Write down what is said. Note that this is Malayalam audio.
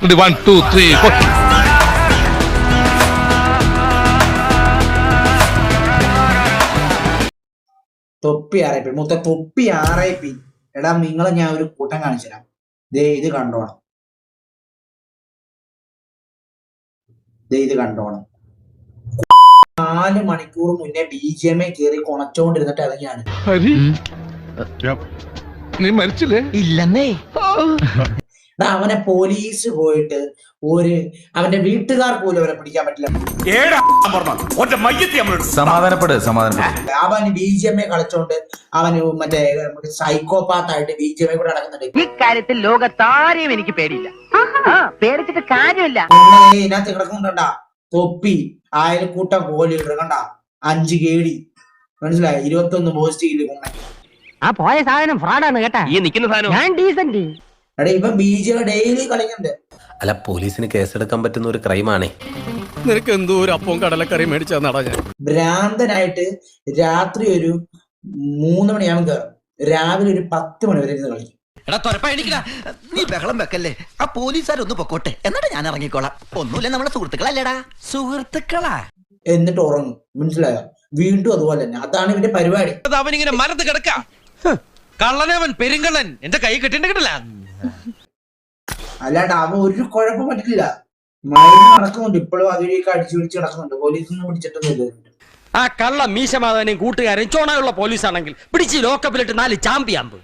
1, 2, 3, 4. തൊപ്പി ആറേപ്പി മൂത്ത തൊപ്പി ആറേപ്പി. എടാ നിങ്ങളെ ഞാൻ ഒരു കൂട്ടം കാണിച്ചു തരാം. ദേ ഇത് കണ്ടോണം, ദേ ഇത് കണ്ടോണം. 4 മണിക്കൂർ മുന്നേ BGMA കയറി കൊണച്ചോണ്ടിരുന്നിട്ട് ഇറങ്ങിയാണ്. നീ മരിച്ചില്ലേ? ഇല്ലെന്നേ. അവനെ പോലീസ് പോയിട്ട് അവന്റെ വീട്ടുകാർ പോലും അവനെ പിടിക്കാൻ പറ്റില്ല. സമാധാനപ്പെട്. അവൻ BGMA കളിച്ചോണ്ട് അവന് മറ്റേ സൈക്കോപാത്തായിട്ട് BGMA കൂടെ നടക്കുന്നുണ്ട്. ഇക്കാര്യത്തിൽ ലോകത്താരെയും എനിക്ക് പേടിയില്ല. പേടിച്ചിട്ട് കാര്യമില്ല. ഇതിനകത്ത് കിടക്കുന്നുണ്ട തൊപ്പി, അയൽക്കൂട്ടം കോലി കണ്ട 5 കേടി, മനസ്സിലായി? 21 പോസ്റ്റ്. ആ പോയ സാധനം ഫ്രോഡാണ് കേട്ടാ. ഈ നിൽക്കുന്ന സാധനം ഞാൻ ഡീസന്റ്. എടാ ഇപ്പൊ BGMA ഡെയിലി കളിക്കുന്നുണ്ട്. അല്ല, പോലീസിന് കേസെടുക്കാൻ പറ്റുന്ന ഒരു ക്രൈമാണേ. നിനക്ക് എന്തോ ഒരു അപ്പവും കടലക്കറി മേടിച്ചാ ഞാൻ ഭ്രാന്തനായിട്ട് രാത്രി ഒരു 3 മണിയാകും കയറും, രാവിലെ ഒരു 10 മണി വരെ ഇരുന്ന് കളിക്കും. നീ ബഹളം വെക്കല്ലേ. ആ പോലീസുകാരൊന്ന് പൊക്കോട്ടെ, എന്നിട്ട് ഞാൻ ഇറങ്ങിക്കോളാം. ഒന്നുമില്ല, നമ്മളെ സുഹൃത്തുക്കളല്ലേടാ. സുഹൃത്തുക്കളാ. എന്നിട്ട് ഉറങ്ങും, മനസ്സിലായോ? വീണ്ടും അതുപോലെ തന്നെ. അതാണ് ഇവന്റെ പരിപാടി. അവനിങ്ങനെ മരത്ത് കിടക്ക കള്ളനവൻ പെരുങ്കള്ളൻ എന്റെ കൈ കെട്ടിട്ടില്ല. അല്ലാണ്ട് അവൻ ഒരു കുഴപ്പം പറ്റില്ല. മരുന്ന് നടക്കുന്നുണ്ട് ഇപ്പോഴും, അതിലേക്ക് അടിച്ചു പിടിച്ച് നടക്കുന്നുണ്ട്. പോലീസൊന്നും പിടിച്ചിട്ടൊന്നുമില്ല. ആ കള്ള മീശമാധവനെയും കൂട്ടുകാരൻ ചോണയുള്ള പോലീസാണെങ്കിൽ പിടിച്ച് ലോക്കപ്പിലിട്ട് 4 ചാമ്പിയാമ്പ്.